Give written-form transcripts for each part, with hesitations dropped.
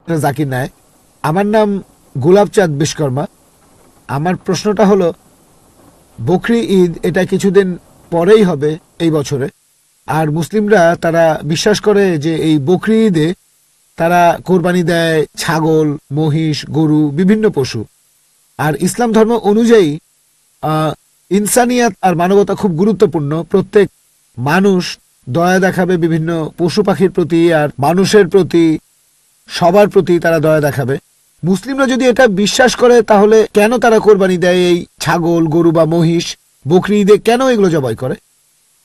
জাকির নায়েক। আমার নাম গোলাপচাঁদ বিশ্বকর্মা। আমার প্রশ্নটা হলো, বকরি ঈদ এটা কিছুদিন পরেই হবে এই বছরে, আর মুসলিমরা তারা বিশ্বাস করে যে এই বকরি ঈদে তারা কোরবানি দেয় ছাগল, মহিষ, গরু, বিভিন্ন পশু। আর ইসলাম ধর্ম অনুযায়ী ইনসানিয়াত আর মানবতা খুব গুরুত্বপূর্ণ। প্রত্যেক মানুষ দয়া দেখাবে বিভিন্ন পশু পাখির প্রতি, আর মানুষের প্রতি, সবার প্রতি তারা দয়া দেখাবে। মুসলিমরা যদি এটা বিশ্বাস করে তাহলে কেন তারা কোরবানি দেয় এই ছাগল, গরু বা মহিষ? বকরি ঈদে কেন এগুলো জবাই করে?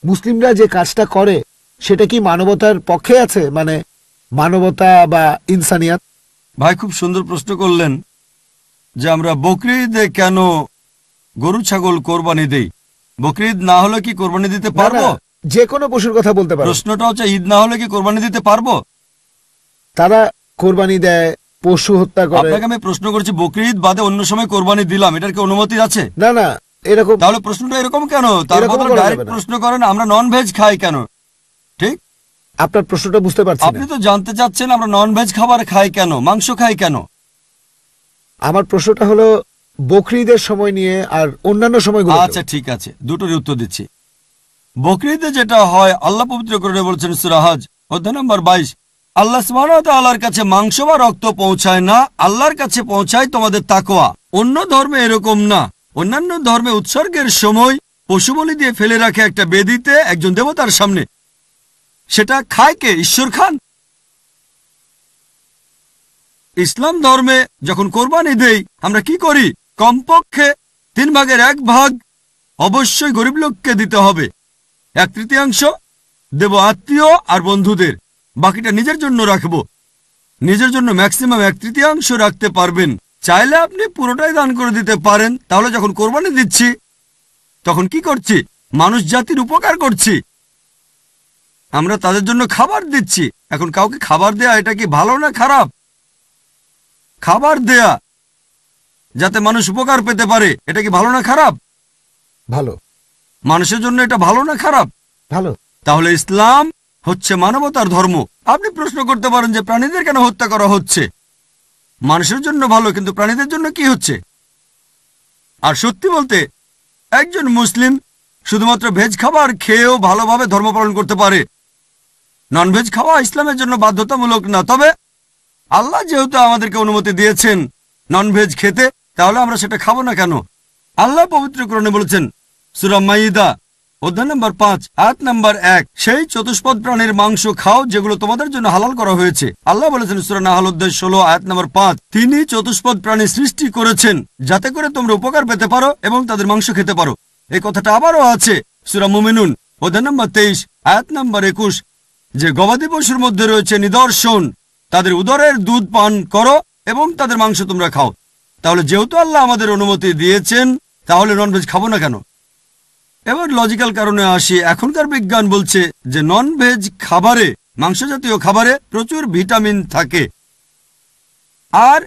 মুসলিমরা যে কাজটা করে সেটা কি মানবতার পক্ষে আছে, মানে মানবতা বা ইনসানিয়াত? ভাই খুব সুন্দর প্রশ্ন করলেন যে আমরা বকরি ঈদে কেন গরু ছাগল কোরবানি দেই। বকরি ঈদ না হলে কি কোরবানি দিতে পারবো? যে কোনো পশুর কথা বলতে পারো। প্রশ্নটা হচ্ছে ঈদ না হলে কি কোরবানি দিতে পারবো? তারা কোরবানি দেয়, পশু হত্যা করে। আপনাকে আমি প্রশ্ন করছি বকরি ঈদ বাদে অন্য সময় কোরবানি দিলাম, এটার কি অনুমতি আছে? না না, এরকম। তাহলে প্রশ্নটা এরকম কেন? তার বদলে ডাইরেক্ট প্রশ্ন করেন আমরা নন ভেজ খাই কেন। ঠিক, আপনার প্রশ্নটা বুঝতে পারছি। আপনি তো জানতে চাচ্ছেন আমরা নন ভেজ খাবার খাই কেন, মাংস খাই কেন। আমার প্রশ্নটা হলো বকরি ঈদের সময় নিয়ে আর অন্যান্য সময়গুলো। আচ্ছা ঠিক আছে, দুটোর উত্তর দিচ্ছি। বকরি ঈদে যেটা হয়, আল্লাহ পবিত্র করে বলছেন সূরা হজ অধ্যায় নম্বর 22, আল্লাহ সুবহানাহু ওয়া তাআলার কাছে মাংস বা রক্ত পৌঁছায় না, আল্লাহর কাছে পৌঁছায় তোমাদের তাকওয়া। অন্য ধর্মে এরকম না। অন্যান্য ধর্মে উৎসর্গের সময় পশু বলি দিয়ে ফেলে রাখে একটা বেদিতে একজন দেবতার সামনে। সেটা খায় কে? ঈশ্বর খান। ইসলাম ধর্মে যখন কোরবানি দেই আমরা কি করি? কমপক্ষে 1/3 অবশ্যই গরিব লোককে দিতে হবে, 1/3 দেব আত্মীয় আর বন্ধুদের, বাকিটা নিজের জন্য রাখবো। নিজের জন্য ম্যাক্সিমাম 1/3 রাখতে পারবেন। চাইলে আপনি পুরোটাই দান করে দিতে পারেন। তাহলে যখন কোরবানি দিচ্ছি তখন কি করছি? মানুষ জাতির উপকার করছি। আমরা তাদের জন্য খাবার দিচ্ছি। এখন কাউকে খাবার দেয়া এটা কি ভালো না খারাপ? খাবার দেয়া যাতে মানুষ উপকার পেতে পারে, এটা কি ভালো না খারাপ? ভালো। মানুষের জন্য এটা ভালো না খারাপ? ভালো। তাহলে ইসলাম হচ্ছে মানবতার ধর্ম। আপনি প্রশ্ন করতে পারেন যে প্রাণীদের কেন হত্যা করা হচ্ছে? মানুষের জন্য ভালো, কিন্তু প্রাণীদের জন্য কি হচ্ছে? আর সত্যি বলতে একজন মুসলিম শুধুমাত্র ভেজ খাবার খেয়েও ভালোভাবে ধর্ম পালন করতে পারে। ননভেজ খাওয়া ইসলামের জন্য বাধ্যতামূলক না। তবে আল্লাহ যেহেতু আমাদেরকে অনুমতি দিয়েছেন ননভেজ খেতে, তাহলে আমরা সেটা খাবো না কেন? আল্লাহ পবিত্র কোরআনে বলেছেন সূরা মাইদা অধ্যায় নম্বর 5 আয়াত নম্বর 1, সেই চতুষ্পদ প্রাণীর মাংস খাও যেগুলো তোমাদের জন্য হালাল করা হয়েছে। আল্লাহ বলেছেন সূরা নাহল অধ্যায় 16 আয়াত নম্বর 5, তিনি চতুষ্পদ প্রাণী সৃষ্টি করেছেন যাতে করে তোমরা উপকার পেতে পারো এবং তাদের মাংস খেতে পারো। এই কথাটা আবারও আছে সূরা মুমিনুন অধ্যায় নম্বর 23 আয়াত নম্বর 21, যে গবাদি পশুর মধ্যে রয়েছে নিদর্শন, তাদের উদরের দুধ পান করো এবং তাদের মাংস তোমরা খাও। তাহলে যেহেতু আল্লাহ আমাদের অনুমতি দিয়েছেন, তাহলে ননভেজ খাবো না কেন? এবার লজিক্যাল কারণে আসি। এখনকার বিজ্ঞান বলছে যে নন ভেজ খাবারে, মাংস জাতীয় খাবারে প্রচুর ভিটামিন থাকে, আর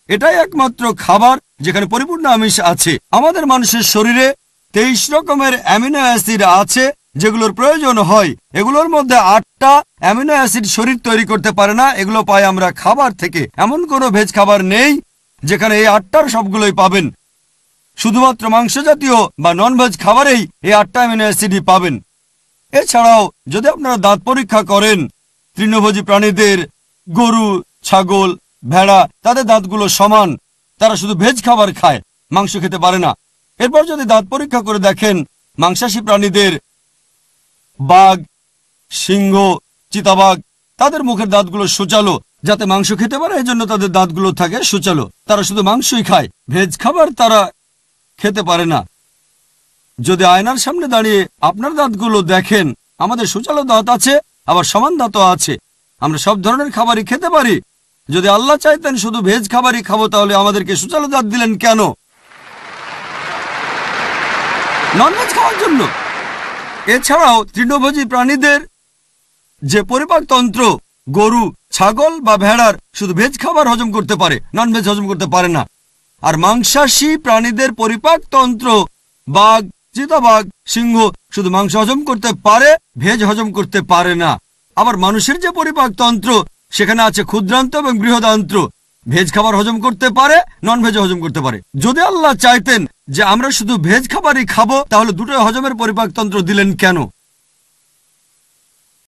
এটাই একমাত্র খাবার যেখানে পরিপূর্ণ আমিষ আছে। আমাদের মানুষের শরীরে 23 রকমের অ্যামিনো অ্যাসিড আছে যেগুলোর প্রয়োজন হয়। এগুলোর মধ্যে 8টা অ্যামিনো অ্যাসিড শরীর তৈরি করতে পারে না, এগুলো পাই আমরা খাবার থেকে। এমন কোনো ভেজ খাবার নেই যেখানে এই 8টার সবগুলোই পাবেন। শুধুমাত্র মাংস জাতীয় বা নন ভেজ খাবারেই এই 8টা অ্যামিনো অ্যাসিডই পাবেন। এছাড়াও যদি আপনারা দাঁত পরীক্ষা করেন, তৃণভোজী প্রাণীদের, গরু, ছাগল, ভেড়া, তাদের দাঁতগুলো সমান। তারা শুধু ভেজ খাবার খায়, মাংস খেতে পারে না। এরপর যদি দাঁত পরীক্ষা করে দেখেন মাংসাশী প্রাণীদের, বাঘ, সিংহ, চিতাবাঘ, তাদের মুখের দাঁতগুলো সূচালো যাতে মাংস খেতে পারে, এজন্য তাদের দাঁতগুলো থাকে সূচালো। তারা শুধু মাংসই খায়, ভেজ খাবার তারা খেতে পারে না। যদি আয়নার সামনে দাঁড়িয়ে আপনার দাঁতগুলো দেখেন, আমাদের সূচালো দাঁত আছে, আবার সমান দাঁতও আছে। আমরা সব ধরনের খাবারই খেতে পারি। যদি আল্লাহ চাইতেন শুধু ভেজ খাবারই খাবো, তাহলে আমাদেরকে সূচালো দাঁত দিলেন কেন? ননভেজ খাওয়ার জন্য। এছাড়াও তৃণভোজী প্রাণীদের যে পরিপাকতন্ত্র, গরু, ছাগল বা ভেড়ার শুধু ভেজ খাবার হজম করতে পারে, ননভেজ হজম করতে পারে না। আর মাংসাশী প্রাণীদের পরিপাকতন্ত্র, বাঘ, চিতাবাঘ, সিংহ শুধু মাংস হজম করতে পারে, ভেজ হজম করতে পারে না। আবার মানুষের যে পরিপাকতন্ত্র, সেখানে আছে ক্ষুদ্রান্ত এবং বৃহদান্ত্র। ভেজ খাবার হজম করতে পারে, নন ভেজ হজম করতে পারে। যদি আল্লাহ চাইতেন যে আমরা শুধু ভেজ খাবারই খাবো, তাহলে দুটোই হজমের পরিপাকতন্ত্র দিলেন কেন?